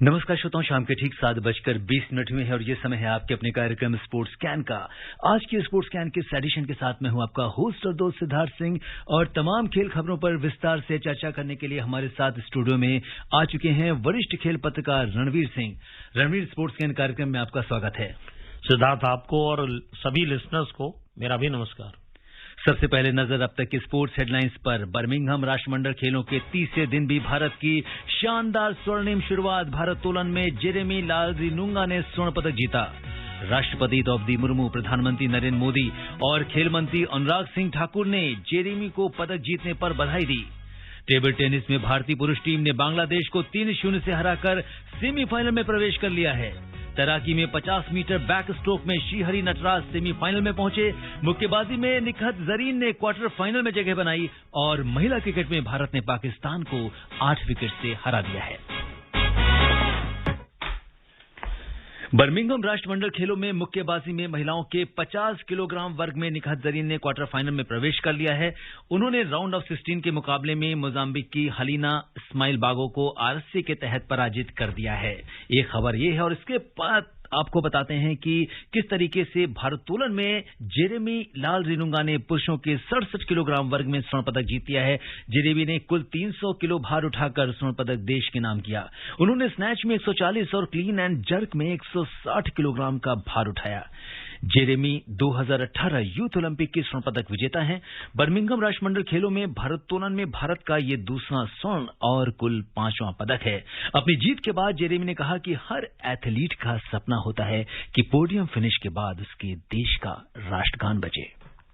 नमस्कार श्रोताओं, शाम के ठीक 7:20 हुए हैं और ये समय है आपके अपने कार्यक्रम स्पोर्ट्स स्कैन का। आज के स्पोर्ट्स स्कैन के इस एडिशन के साथ मैं हूं आपका होस्ट और दोस्त सिद्धार्थ सिंह और तमाम खेल खबरों पर विस्तार से चर्चा करने के लिए हमारे साथ स्टूडियो में आ चुके हैं वरिष्ठ खेल पत्रकार रणवीर सिंह। रणवीर, स्पोर्ट्स स्कैन कार्यक्रम में आपका स्वागत है। सिद्धार्थ, आपको और सभी लिसनर्स को मेरा भी नमस्कार। सबसे पहले नजर अब तक की स्पोर्ट्स हेडलाइंस पर। बर्मिंघम राष्ट्रमंडल खेलों के तीसरे दिन भी भारत की शानदार स्वर्णिम शुरुआत। भारोत्तोलन में जेरेमी लालरिनुंगा ने स्वर्ण पदक जीता। राष्ट्रपति द्रौपदी मुर्मू, प्रधानमंत्री नरेंद्र मोदी और खेल मंत्री अनुराग सिंह ठाकुर ने जेरेमी को पदक जीतने पर बधाई दी। टेबल टेनिस में भारतीय पुरुष टीम ने बांग्लादेश को 3-0 से हराकर सेमीफाइनल में प्रवेश कर लिया है। तैराकी में 50 मीटर बैक स्ट्रोक में श्रीहरि नटराज सेमीफाइनल में पहुंचे। मुक्केबाजी में निखत जरीन ने क्वार्टर फाइनल में जगह बनाई और महिला क्रिकेट में भारत ने पाकिस्तान को 8 विकेट से हरा दिया है। बर्मिंघम राष्ट्रमंडल खेलों में मुक्केबाजी में महिलाओं के 50 किलोग्राम वर्ग में निखत जरीन ने क्वार्टर फाइनल में प्रवेश कर लिया है। उन्होंने राउंड ऑफ 16 के मुकाबले में मोजाम्बिक की हलीना इस्माइल बागो को आरसी के तहत पराजित कर दिया है। एक खबर ये है और इसके बाद आपको बताते हैं कि किस तरीके से भारोत्तोलन में जेरेमी लालरिनुंगा ने पुरुषों के 67 किलोग्राम वर्ग में स्वर्ण पदक जीत लिया है। जेरेमी ने कुल 300 किलो भार उठाकर स्वर्ण पदक देश के नाम किया। उन्होंने स्नैच में 140 और क्लीन एंड जर्क में 160 किलोग्राम का भार उठाया। जेरेमी 2018 यूथ ओलंपिक के स्वर्ण पदक विजेता हैं। बर्मिंघम राष्ट्रमंडल खेलों में भारोत्तोलन में भारत का ये दूसरा स्वर्ण और कुल 5वां पदक है। अपनी जीत के बाद जेरेमी ने कहा कि हर एथलीट का सपना होता है कि पोडियम फिनिश के बाद उसके देश का राष्ट्रगान बजे।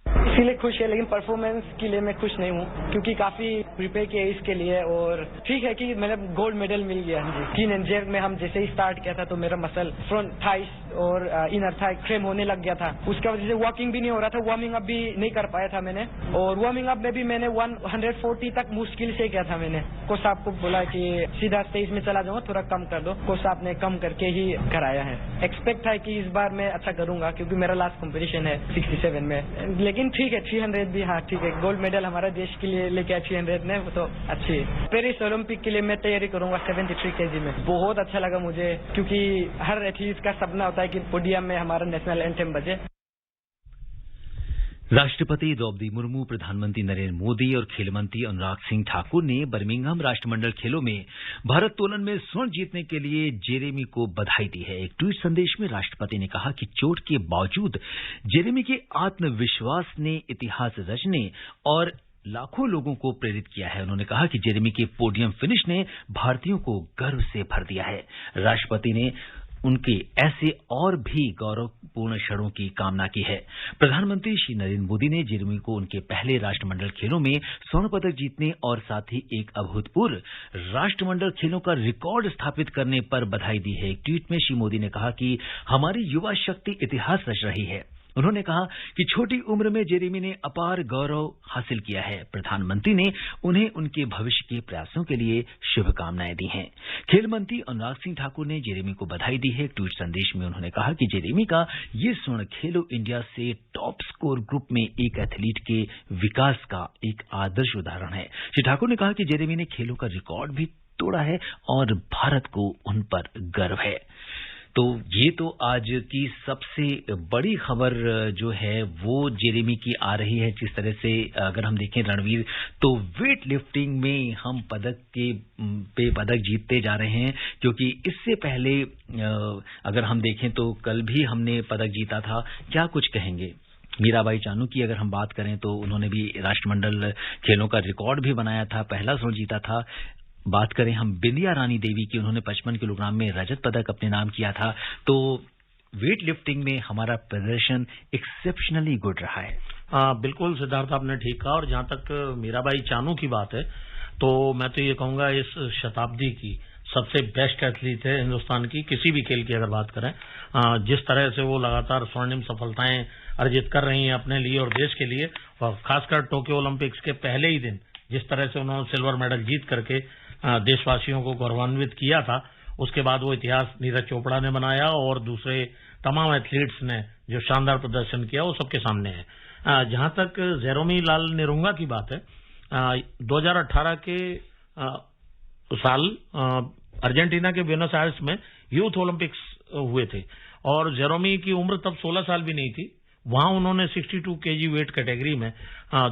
इसीलिए खुश है, लेकिन परफॉर्मेंस के लिए मैं खुश नहीं हूँ क्योंकि काफी प्रिपेयर किया इसके लिए। और ठीक है कि मैंने गोल्ड मेडल मिल गया। क्लीन एंड जर्क में हम जैसे ही स्टार्ट किया था तो मेरा मसल फ्रंट थाइस और इनर थाई क्रैम्प होने लग गया था। उसका वजह से वॉकिंग भी नहीं हो रहा था, वार्मिंग अप भी नहीं कर पाया था मैंने। और वार्मिंग अप में भी मैंने 140 तक मुश्किल से किया था मैंने। कोच साहब को बोला कि सीधा स्टेज में चला जाऊंगा, थोड़ा कम कर दो। कोच साहब ने कम करके ही कराया है। एक्सपेक्ट है कि इस बार मैं अच्छा करूंगा क्योंकि मेरा लास्ट कॉम्पिटिशन है 67 में। लेकिन ठीक है, 300 भी, हाँ ठीक है, गोल्ड मेडल हमारा देश के लिए लेके आया 300 ने, वो तो अच्छी है। पेरिस ओलंपिक के लिए मैं तैयारी करूंगा 73 kg में। बहुत अच्छा लगा मुझे क्योंकि हर एथलीट का सपना होता है कि पोडियम में हमारा नेशनल एंथम बजे। राष्ट्रपति द्रौपदी मुर्मू, प्रधानमंत्री नरेंद्र मोदी और खेल मंत्री अनुराग सिंह ठाकुर ने बर्मिंघम राष्ट्रमंडल खेलों में भारोत्तोलन में स्वर्ण जीतने के लिए जेरेमी को बधाई दी है। एक ट्वीट संदेश में राष्ट्रपति ने कहा कि चोट के बावजूद जेरेमी के आत्मविश्वास ने इतिहास रचने और लाखों लोगों को प्रेरित किया है। उन्होंने कहा कि जेरेमी के पोडियम फिनिश ने भारतीयों को गर्व से भर दिया है। राष्ट्रपति ने उनके ऐसे और भी गौरवपूर्ण क्षणों की कामना की है। प्रधानमंत्री श्री नरेंद्र मोदी ने जेरेमी को उनके पहले राष्ट्रमंडल खेलों में स्वर्ण पदक जीतने और साथ ही एक अभूतपूर्व राष्ट्रमंडल खेलों का रिकॉर्ड स्थापित करने पर बधाई दी है। एक ट्वीट में श्री मोदी ने कहा कि हमारी युवा शक्ति इतिहास रच रही है। उन्होंने कहा कि छोटी उम्र में जेरेमी ने अपार गौरव हासिल किया है। प्रधानमंत्री ने उन्हें उनके भविष्य के प्रयासों के लिए शुभकामनाएं दी हैं। खेल मंत्री अनुराग सिंह ठाकुर ने जेरेमी को बधाई दी है। ट्वीट संदेश में उन्होंने कहा कि जेरेमी का ये स्वर्ण खेलो इंडिया से टॉप स्कोर ग्रुप में एक एथलीट के विकास का एक आदर्श उदाहरण है। श्री ठाकुर ने कहा कि जेरेमी ने खेलों का रिकॉर्ड भी तोड़ा है और भारत को उन पर गर्व है। तो ये तो आज की सबसे बड़ी खबर जो है वो जेरेमी की आ रही है। जिस तरह से अगर हम देखें रणवीर, तो वेट लिफ्टिंग में हम पदक जीतते जा रहे हैं क्योंकि इससे पहले अगर हम देखें तो कल भी हमने पदक जीता था। क्या कुछ कहेंगे? मीराबाई चानू की अगर हम बात करें तो उन्होंने भी राष्ट्रमंडल खेलों का रिकॉर्ड भी बनाया था, पहला स्वर्ण जीता था। बात करें हम बिंदिया रानी देवी की, उन्होंने 55 किलोग्राम में रजत पदक अपने नाम किया था। तो वेट लिफ्टिंग में हमारा प्रदर्शन एक्सेप्शनली गुड रहा है। बिल्कुल सिद्धार्थ, आपने ठीक कहा। और जहां तक मीराबाई चानू की बात है तो मैं तो ये कहूंगा इस शताब्दी की सबसे बेस्ट एथलीट है हिंदुस्तान की, किसी भी खेल की अगर बात करें। जिस तरह से वो लगातार स्वर्णिम सफलताएं अर्जित कर रही हैं अपने लिए और देश के लिए, और खासकर टोक्यो ओलंपिक्स के पहले ही दिन जिस तरह से उन्होंने सिल्वर मेडल जीत करके देशवासियों को गौरवान्वित किया था, उसके बाद वो इतिहास नीरज चोपड़ा ने बनाया और दूसरे तमाम एथलीट्स ने जो शानदार प्रदर्शन किया वो सबके सामने है। जहां तक जेरेमी लालरिनुंगा की बात है, 2018 के साल अर्जेंटीना के ब्यूनस आयर्स में यूथ ओलंपिक्स हुए थे और जेरोमी की उम्र तब 16 साल भी नहीं थी। वहां उन्होंने 62 केजी वेट कैटेगरी में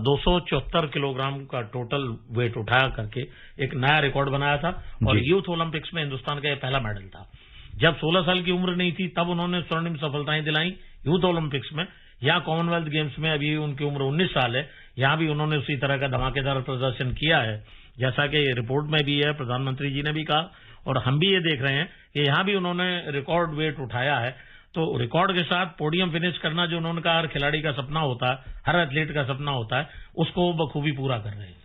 274 किलोग्राम का टोटल वेट उठाया करके एक नया रिकॉर्ड बनाया था और यूथ ओलंपिक्स में हिंदुस्तान का यह पहला मेडल था। जब 16 साल की उम्र नहीं थी तब उन्होंने स्वर्णिम सफलताएं दिलाई यूथ ओलंपिक्स में। यहाँ कॉमनवेल्थ गेम्स में अभी उनकी उम्र 19 साल है, यहाँ भी उन्होंने उसी तरह का धमाकेदार प्रदर्शन किया है, जैसा कि रिपोर्ट में भी है, प्रधानमंत्री जी ने भी कहा और हम भी ये देख रहे हैं कि यहाँ भी उन्होंने रिकॉर्ड वेट उठाया है। तो रिकॉर्ड के साथ पोडियम फिनिश करना जो उन्होंने कहा हर खिलाड़ी का सपना होता है, हर एथलीट का सपना होता है, उसको बखूबी पूरा कर रहे हैं।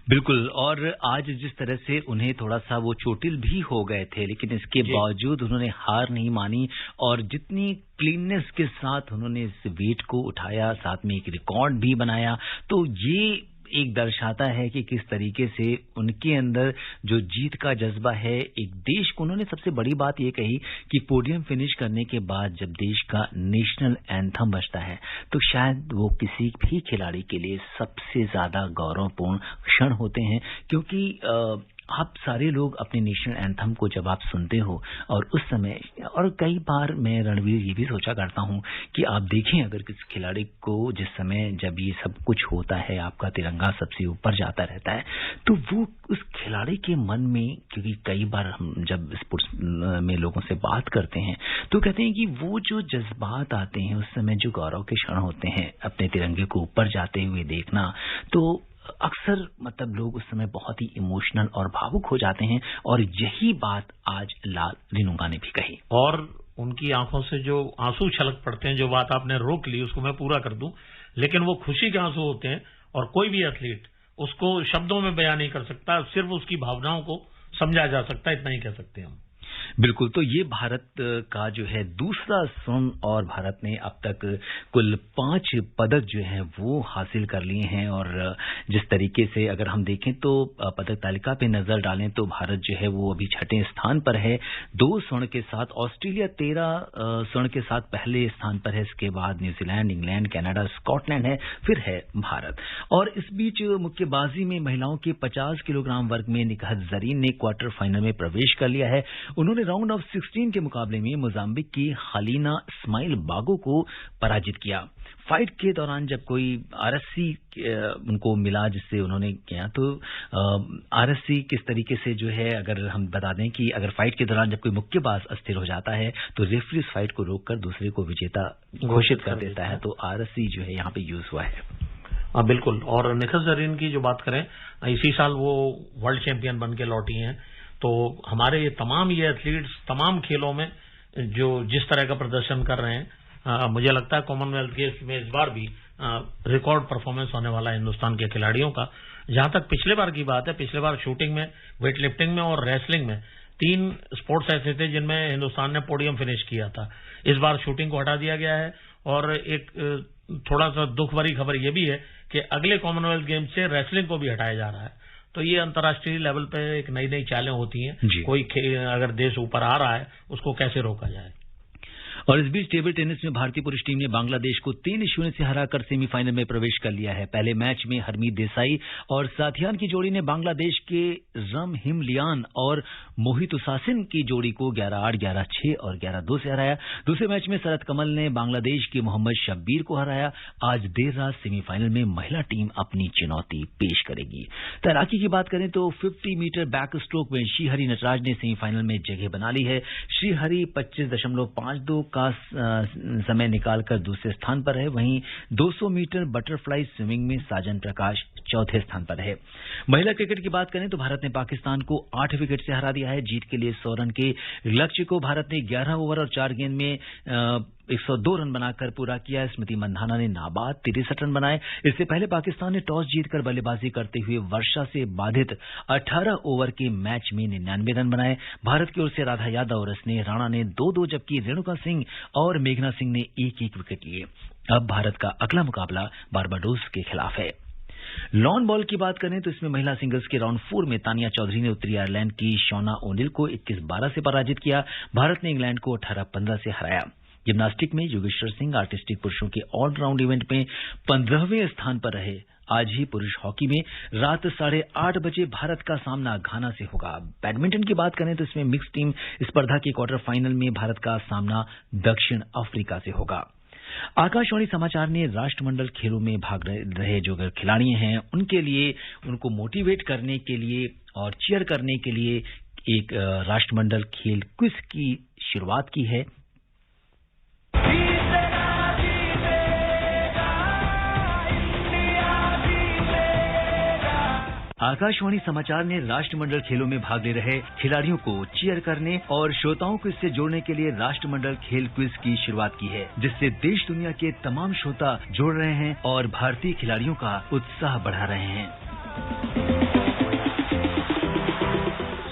बिल्कुल। और आज जिस तरह से उन्हें थोड़ा सा वो चोटिल भी हो गए थे, लेकिन इसके बावजूद उन्होंने हार नहीं मानी और जितनी क्लीननेस के साथ उन्होंने इस वेट को उठाया, साथ में एक रिकॉर्ड भी बनाया, तो ये एक दर्शाता है कि किस तरीके से उनके अंदर जो जीत का जज्बा है, एक देश को उन्होंने सबसे बड़ी बात ये कही कि पोडियम फिनिश करने के बाद जब देश का नेशनल एंथम बजता है तो शायद वो किसी भी खिलाड़ी के लिए सबसे ज्यादा गौरवपूर्ण क्षण होते हैं, क्योंकि आप सारे लोग अपने नेशनल एंथम को जब आप सुनते हो और उस समय, और कई बार मैं रणवीर ये भी सोचा करता हूं कि आप देखें अगर किसी खिलाड़ी को जिस समय जब ये सब कुछ होता है, आपका तिरंगा सबसे ऊपर जाता रहता है, तो वो उस खिलाड़ी के मन में, क्योंकि कई बार हम जब स्पोर्ट्स में लोगों से बात करते हैं तो कहते हैं कि वो जो जज्बात आते हैं उस समय, जो गौरव के क्षण होते हैं, अपने तिरंगे को ऊपर जाते हुए देखना, तो अक्सर मतलब लोग उस समय बहुत ही इमोशनल और भावुक हो जाते हैं और यही बात आज लाल रिनुंगा ने भी कही और उनकी आंखों से जो आंसू छलक पड़ते हैं, जो बात आपने रोक ली उसको मैं पूरा कर दूं, लेकिन वो खुशी के आंसू होते हैं और कोई भी एथलीट उसको शब्दों में बयान नहीं कर सकता, सिर्फ उसकी भावनाओं को समझा जा सकता है, इतना ही कह सकते हैं हम। बिल्कुल। तो ये भारत का जो है दूसरा स्वर्ण और भारत ने अब तक कुल 5 पदक जो है वो हासिल कर लिए हैं और जिस तरीके से अगर हम देखें तो पदक तालिका पे नजर डालें तो भारत जो है वो अभी 6ठे स्थान पर है 2 स्वर्ण के साथ। ऑस्ट्रेलिया 13 स्वर्ण के साथ पहले स्थान पर है, इसके बाद न्यूजीलैंड, इंग्लैंड, कनाडा, स्कॉटलैंड है, फिर है भारत। और इस बीच मुक्केबाजी में महिलाओं के 50 किलोग्राम वर्ग में निकहत जरीन ने क्वार्टर फाइनल में प्रवेश कर लिया है। उन्होंने राउंड ऑफ 16 के मुकाबले में मोजाम्बिक की हलीना इस्माइल बागो को पराजित किया। फाइट के दौरान जब कोई आरएससी उनको मिला जिससे उन्होंने किया, तो आरएससी किस तरीके से जो है, अगर हम बता दें कि अगर फाइट के दौरान जब कोई मुक्केबाज अस्थिर हो जाता है तो रेफरी उस फाइट को रोककर दूसरे को विजेता घोषित कर देता है, तो आरएससी जो है यहाँ पे यूज हुआ है। बिल्कुल। और निकहत जरीन की जो बात करें, इसी साल वो वर्ल्ड चैंपियन बन के लौटी हैं। तो हमारे ये तमाम एथलीट्स तमाम खेलों में जो जिस तरह का प्रदर्शन कर रहे हैं, मुझे लगता है कॉमनवेल्थ गेम्स में इस बार भी रिकॉर्ड परफॉर्मेंस होने वाला है हिंदुस्तान के खिलाड़ियों का। जहां तक पिछले बार की बात है, पिछले बार शूटिंग में, वेट लिफ्टिंग में और रेसलिंग में 3 स्पोर्ट्स ऐसे थे जिनमें हिंदुस्तान ने पोडियम फिनिश किया था। इस बार शूटिंग को हटा दिया गया है और एक थोड़ा सा दुख भरी खबर यह भी है कि अगले कॉमनवेल्थ गेम्स से रेसलिंग को भी हटाया जा रहा है। तो ये अंतर्राष्ट्रीय लेवल पे एक नई नई चालें होती हैं। कोई अगर देश ऊपर आ रहा है उसको कैसे रोका जाए। और इस बीच टेबल टेनिस में भारतीय पुरुष टीम ने बांग्लादेश को 3-0 से हराकर सेमीफाइनल में प्रवेश कर लिया है। पहले मैच में हरमीत देसाई और साथियान की जोड़ी ने बांग्लादेश के रम हिमलियान और मोहित उसासिन की जोड़ी को 11-8, 11-6 और 11-2 से हराया। दूसरे मैच में शरद कमल ने बांग्लादेश के मोहम्मद शब्बीर को हराया। आज देर रात सेमीफाइनल में महिला टीम अपनी चुनौती पेश करेगी। तैराकी की बात करें तो 50 मीटर बैक स्ट्रोक में श्रीहरि नटराज ने सेमीफाइनल में जगह बना ली है। श्रीहरि 25.52 का समय निकालकर दूसरे स्थान पर है। वहीं 200 मीटर बटरफ्लाई स्विमिंग में साजन प्रकाश चौथे स्थान पर है। महिला क्रिकेट की बात करें तो भारत ने पाकिस्तान को 8 विकेट से हरा दिया है। जीत के लिए 100 रन के लक्ष्य को भारत ने 11 ओवर और 4 गेंद में 102 रन बनाकर पूरा किया। स्मृति मंधाना ने नाबाद 63 रन बनाए। इससे पहले पाकिस्तान ने टॉस जीतकर बल्लेबाजी करते हुए वर्षा से बाधित 18 ओवर के मैच में 99 रन बनाए। भारत की ओर से राधा यादव और स्नेह राणा ने 2-2 जबकि रेणुका सिंह और मेघना सिंह ने 1-1 विकेट लिए। अब भारत का अगला मुकाबला बारबाडोस के खिलाफ है। लॉन बॉल की बात करें तो इसमें महिला सिंगल्स के राउंड 4 में तानिया चौधरी ने उत्तरी आयरलैंड की शौना ओनिल को 21-12 से पराजित किया। भारत ने इंग्लैंड को 18-15 से हराया। जिम्नास्टिक में योगेश्वर सिंह आर्टिस्टिक पुरुषों के ऑलराउंड इवेंट में 15वें स्थान पर रहे आज ही पुरुष हॉकी में रात 8:30 बजे भारत का सामना घाना से होगा। बैडमिंटन की बात करें तो इसमें मिक्स टीम स्पर्धा के क्वार्टर फाइनल में भारत का सामना दक्षिण अफ्रीका से होगा। आकाशवाणी समाचार ने राष्ट्रमंडल खेलों में भाग रहे जो खिलाड़ी हैं उनके लिए उनको मोटिवेट करने के लिए और चीयर करने के लिए एक राष्ट्रमंडल खेल क्विज की शुरुआत की है। आकाशवाणी समाचार ने राष्ट्रमंडल खेलों में भाग ले रहे खिलाड़ियों को चीयर करने और श्रोताओं को इससे जोड़ने के लिए राष्ट्रमंडल खेल क्विज की शुरुआत की है, जिससे देश दुनिया के तमाम श्रोता जोड़ रहे हैं और भारतीय खिलाड़ियों का उत्साह बढ़ा रहे हैं।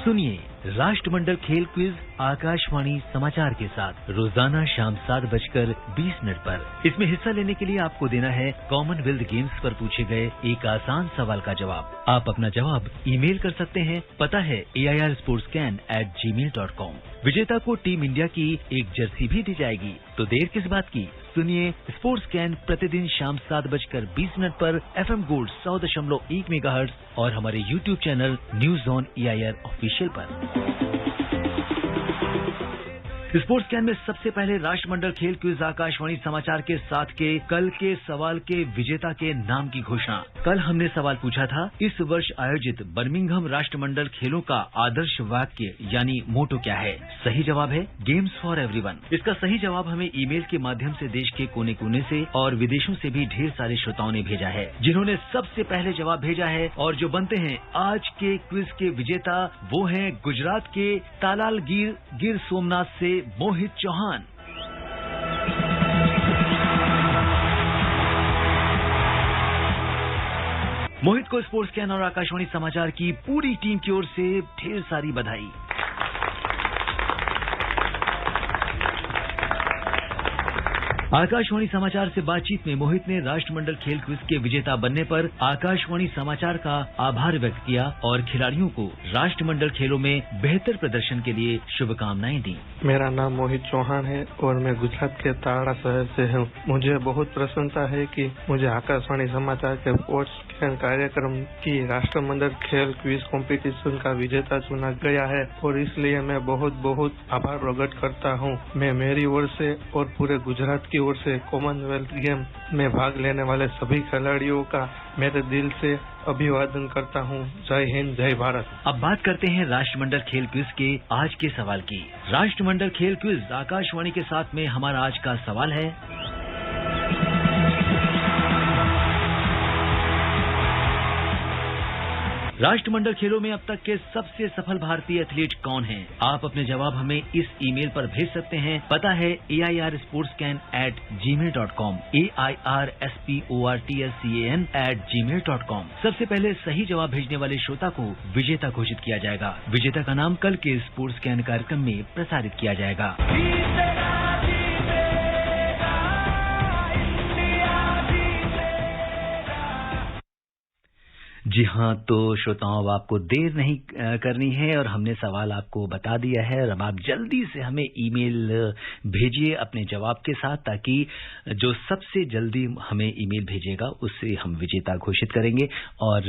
सुनिए राष्ट्रमंडल खेल क्विज आकाशवाणी समाचार के साथ रोजाना शाम 7:20 पर। इसमें हिस्सा लेने के लिए आपको देना है कॉमनवेल्थ गेम्स पर पूछे गए एक आसान सवाल का जवाब। आप अपना जवाब ईमेल कर सकते हैं। पता है airsportscan@gmail.com। विजेता को टीम इंडिया की एक जर्सी भी दी जाएगी। तो देर किस बात की, सुनिए स्पोर्ट्स कैन प्रतिदिन शाम 7:20 पर FM गोल्ड 100.1 मेगाहर्ट्ज और हमारे YouTube channel news on AIR official पर। स्पोर्ट्स कैन में सबसे पहले राष्ट्रमंडल खेल क्विज आकाशवाणी समाचार के साथ के कल के सवाल के विजेता के नाम की घोषणा। कल हमने सवाल पूछा था, इस वर्ष आयोजित बर्मिंघम राष्ट्रमंडल खेलों का आदर्श वाक्य यानी मोटो क्या है? सही जवाब है गेम्स फॉर एवरीवन। इसका सही जवाब हमें ईमेल के माध्यम से देश के कोने कोने से और विदेशों से भी ढेर सारे श्रोताओं ने भेजा है, जिन्होंने सबसे पहले जवाब भेजा है और जो बनते हैं आज के क्विज के विजेता वो हैं गुजरात के तालाल गिर सोमनाथ से मोहित चौहान। मोहित को स्पोर्ट्स कैन और आकाशवाणी समाचार की पूरी टीम की ओर से ढेर सारी बधाई। आकाशवाणी समाचार से बातचीत में मोहित ने राष्ट्रमंडल खेल क्विज के विजेता बनने पर आकाशवाणी समाचार का आभार व्यक्त किया और खिलाड़ियों को राष्ट्रमंडल खेलों में बेहतर प्रदर्शन के लिए शुभकामनाएं दी। मेरा नाम मोहित चौहान है और मैं गुजरात के ताड़ा शहर से हूँ। मुझे बहुत प्रसन्नता है कि मुझे आकाशवाणी समाचार के स्पोर्ट्स कार्यक्रम की राष्ट्रमंडल खेल क्विज कंपटीशन का विजेता चुना गया है और इसलिए मैं बहुत बहुत आभार प्रकट करता हूँ। मैं मेरी ओर से और पूरे गुजरात की ओर से कॉमनवेल्थ गेम में भाग लेने वाले सभी खिलाड़ियों का मेरे दिल से अभिवादन करता हूँ। जय हिंद, जय भारत। अब बात करते हैं राष्ट्रमंडल खेल क्विज के आज के सवाल की। राष्ट्रमंडल खेल क्विज आकाशवाणी के साथ में हमारा आज का सवाल है, राष्ट्रमंडल खेलों में अब तक के सबसे सफल भारतीय एथलीट कौन हैं? आप अपने जवाब हमें इस ईमेल पर भेज सकते हैं। पता है airsportscan@gmail.com airsportscan@gmail.com। सबसे पहले सही जवाब भेजने वाले श्रोता को विजेता घोषित किया जाएगा। विजेता का नाम कल के स्पोर्ट्स कैन कार्यक्रम में प्रसारित किया जाएगा। जी हाँ, तो श्रोताओं अब आपको देर नहीं करनी है और हमने सवाल आपको बता दिया है और अब आप जल्दी से हमें ईमेल भेजिए अपने जवाब के साथ, ताकि जो सबसे जल्दी हमें ईमेल भेजेगा उससे हम विजेता घोषित करेंगे। और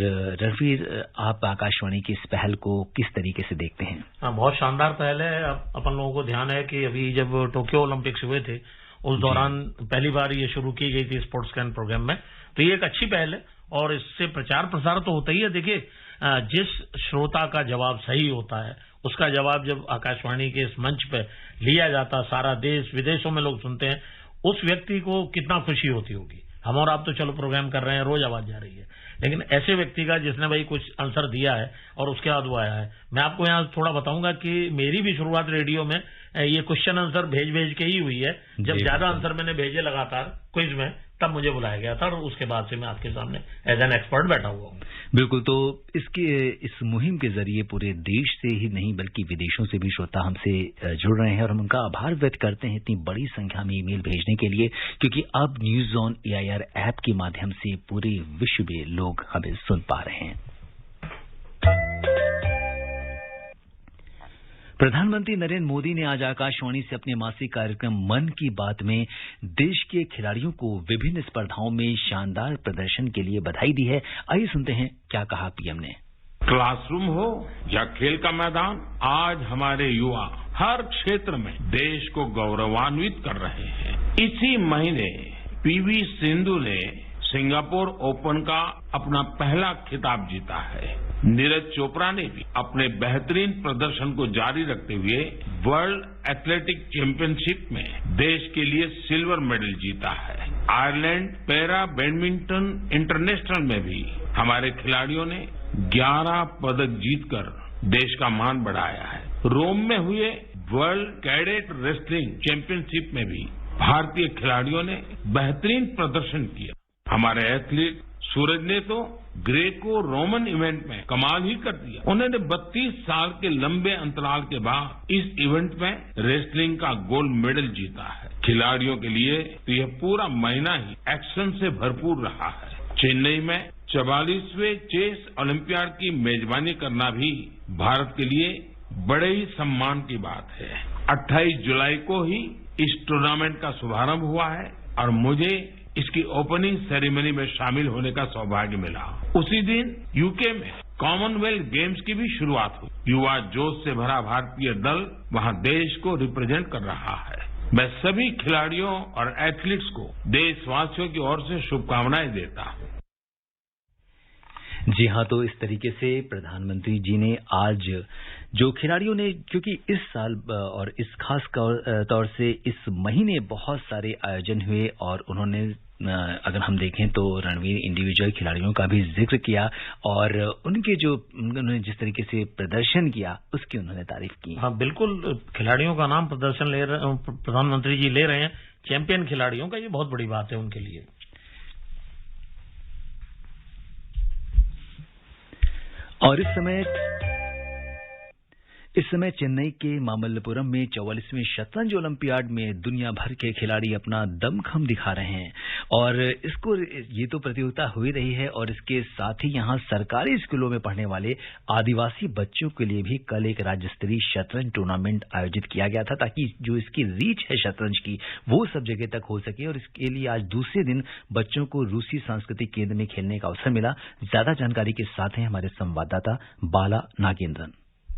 रणवीर, आप आकाशवाणी की इस पहल को किस तरीके से देखते हैं? बहुत शानदार पहल है। अपन लोगों को ध्यान है कि अभी जब टोक्यो ओलंपिक्स हुए थे उस दौरान पहली बार ये शुरू की गई थी स्पोर्ट्स कैन प्रोग्राम में, तो ये एक अच्छी पहल है और इससे प्रचार प्रसार तो होता ही है। देखिए, जिस श्रोता का जवाब सही होता है उसका जवाब जब आकाशवाणी के इस मंच पे लिया जाता, सारा देश विदेशों में लोग सुनते हैं, उस व्यक्ति को कितना खुशी होती होगी। हम और आप तो चलो प्रोग्राम कर रहे हैं, रोज आवाज जा रही है, लेकिन ऐसे व्यक्ति का जिसने भाई कुछ आंसर दिया है और उसके बाद वो आया है। मैं आपको यहाँ थोड़ा बताऊंगा कि मेरी भी शुरुआत रेडियो में ये क्वेश्चन आंसर भेज के ही हुई है। जब ज्यादा आंसर मैंने भेजे लगातार क्विज में, तब मुझे बुलाया गया था और उसके बाद से मैं आपके सामने एज एन एक्सपर्ट बैठा हुआ हूँ। बिल्कुल, तो इस मुहिम के जरिए पूरे देश से ही नहीं बल्कि विदेशों से भी श्रोता हमसे जुड़ रहे हैं और हम उनका आभार व्यक्त करते हैं इतनी बड़ी संख्या में ईमेल भेजने के लिए, क्योंकि अब न्यूज ऑन AIR ऐप के माध्यम से पूरे विश्व में लोग हमें सुन पा रहे हैं। प्रधानमंत्री नरेंद्र मोदी ने आज आकाशवाणी से अपने मासिक कार्यक्रम मन की बात में देश के खिलाड़ियों को विभिन्न स्पर्धाओं में शानदार प्रदर्शन के लिए बधाई दी है। आइए सुनते हैं क्या कहा पीएम ने। क्लासरूम हो या खेल का मैदान, आज हमारे युवा हर क्षेत्र में देश को गौरवान्वित कर रहे हैं। इसी महीने पीवी सिंधु ने सिंगापुर ओपन का अपना पहला खिताब जीता है। नीरज चोपड़ा ने भी अपने बेहतरीन प्रदर्शन को जारी रखते हुए वर्ल्ड एथलेटिक चैंपियनशिप में देश के लिए सिल्वर मेडल जीता है। आयरलैंड पैरा बैडमिंटन इंटरनेशनल में भी हमारे खिलाड़ियों ने 11 पदक जीतकर देश का मान बढ़ाया है। रोम में हुए वर्ल्ड कैडेट रेसलिंग चैंपियनशिप में भी भारतीय खिलाड़ियों ने बेहतरीन प्रदर्शन किया। हमारे एथलीट सूरज ने तो ग्रेको रोमन इवेंट में कमाल ही कर दिया। उन्होंने 32 साल के लंबे अंतराल के बाद इस इवेंट में रेसलिंग का गोल्ड मेडल जीता है। खिलाड़ियों के लिए तो यह पूरा महीना ही एक्शन से भरपूर रहा है। चेन्नई में 44वें चेस ओलंपियाड की मेजबानी करना भी भारत के लिए बड़े ही सम्मान की बात है। 28 जुलाई को ही इस टूर्नामेंट का शुभारंभ हुआ है और मुझे इसकी ओपनिंग सेरेमनी में शामिल होने का सौभाग्य मिला। उसी दिन यूके में कॉमनवेल्थ गेम्स की भी शुरुआत हुई। युवा जोश से भरा भारतीय दल वहां देश को रिप्रेजेंट कर रहा है। मैं सभी खिलाड़ियों और एथलीट्स को देशवासियों की ओर से शुभकामनाएं देता हूं। जी हाँ, तो इस तरीके से प्रधानमंत्री जी ने आज जो खिलाड़ियों ने, क्योंकि इस साल और इस खास तौर से इस महीने बहुत सारे आयोजन हुए और उन्होंने, अगर हम देखें तो रणवीर इंडिविजुअल खिलाड़ियों का भी जिक्र किया और उनके जो उन्होंने जिस तरीके से प्रदर्शन किया उसकी उन्होंने तारीफ की। हाँ बिल्कुल, खिलाड़ियों का नाम प्रधानमंत्री जी ले रहे हैं, चैंपियन खिलाड़ियों का, ये बहुत बड़ी बात है उनके लिए। और इस समय चेन्नई के मामल्लपुरम में 44वें शतरंज ओलंपियाड में दुनिया भर के खिलाड़ी अपना दमखम दिखा रहे हैं और ये तो प्रतियोगिता हो ही रही है और इसके साथ ही यहां सरकारी स्कूलों में पढ़ने वाले आदिवासी बच्चों के लिए भी कल एक राज्य स्तरीय शतरंज टूर्नामेंट आयोजित किया गया था ताकि जो इसकी रीच है शतरंज की वो सब जगह तक हो सके और इसके लिए आज दूसरे दिन बच्चों को रूसी सांस्कृतिक केंद्र में खेलने का अवसर मिला। ज्यादा जानकारी के साथ हैं हमारे संवाददाता बाला Nagendran.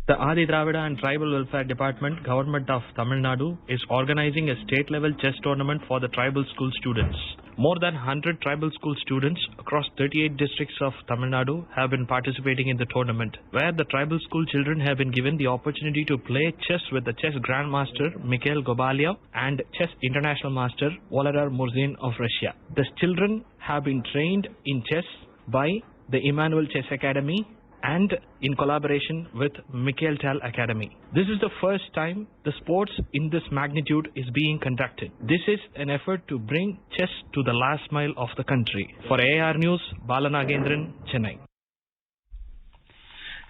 The Adi Dravida and Tribal Welfare Department, Government of Tamil Nadu, is organizing a state-level chess tournament for the tribal school students. More than 100 tribal school students across 38 districts of Tamil Nadu have been participating in the tournament, where the tribal school children have been given the opportunity to play chess with the chess grandmaster Mikhail Gobaliev and chess international master Vladimir Murzin of Russia. The children have been trained in chess by the Emmanuel Chess Academy and in collaboration with Mikhail Tal Academy. This is the first time the sports in this magnitude is being conducted. This is an effort to bring chess to the last mile of the country. For AR News, Bala Nagendran, Chennai.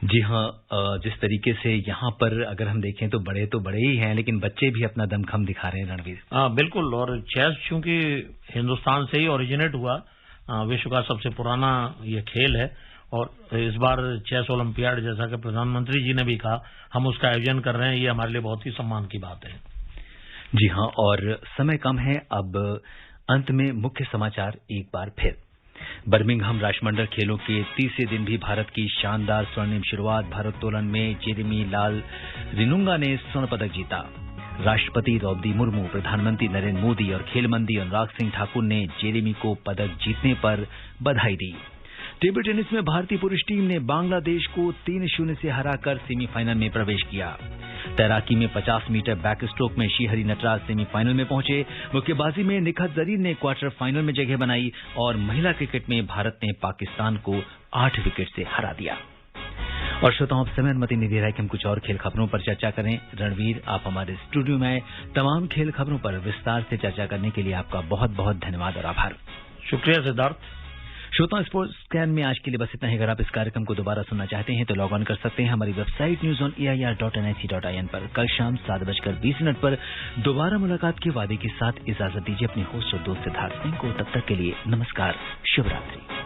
जी हाँ, जिस तरीके से यहाँ पर अगर हम देखें तो बड़े ही हैं लेकिन बच्चे भी अपना दमखम दिखा रहे हैं रणवीर। हाँ बिल्कुल, और चेस चूंकि हिंदुस्तान से ही ओरिजिनेट हुआ, विश्व का सबसे पुराना ये खेल है और इस बार चेस ओलंपियाड जैसा कि प्रधानमंत्री जी ने भी कहा हम उसका आयोजन कर रहे हैं, ये हमारे लिए बहुत ही सम्मान की बात है। जी हाँ, और समय कम है, अब अंत में मुख्य समाचार एक बार फिर। बर्मिंघम राष्ट्रमंडल खेलों के तीसरे दिन भी भारत की शानदार स्वर्णिम शुरुआत। भारोत्तोलन में जेरेमी लाल रिनुंगा ने स्वर्ण पदक जीता। राष्ट्रपति द्रौपदी मुर्मू, प्रधानमंत्री नरेंद्र मोदी और खेल मंत्री अनुराग सिंह ठाकुर ने जेरेमी को पदक जीतने पर बधाई दी। टेबल टेनिस में भारतीय पुरुष टीम ने बांग्लादेश को 3-0 से हराकर सेमीफाइनल में प्रवेश किया। तैराकी में 50 मीटर बैक स्ट्रोक में श्रीहरि नटराज सेमीफाइनल में पहुंचे। मुक्केबाजी में निखत जरीन ने क्वार्टर फाइनल में जगह बनाई और महिला क्रिकेट में भारत ने पाकिस्तान को 8 विकेट से हरा दिया। और श्रोताओं, अब समय अनुमति नहीं दे रहा है कि हम कुछ और खेल खबरों पर चर्चा करें। रणवीर, आप हमारे स्टूडियो में आए, तमाम खेल खबरों पर विस्तार से चर्चा करने के लिए आपका बहुत बहुत धन्यवाद और आभार। शुक्रिया सिद्धार्थ। श्रोताओं, स्पोर्ट्स स्कैन में आज के लिए बस इतना ही। अगर आप इस कार्यक्रम को दोबारा सुनना चाहते हैं तो लॉग ऑन कर सकते हैं हमारी वेबसाइट newsonair.nic.in पर। कल शाम 7:20 पर दोबारा मुलाकात के वादे के साथ इजाजत दीजिए अपने होस्ट और दोस्त सिद्धार्थ सिंह को। तब तक के लिए नमस्कार, शुभ रात्रि।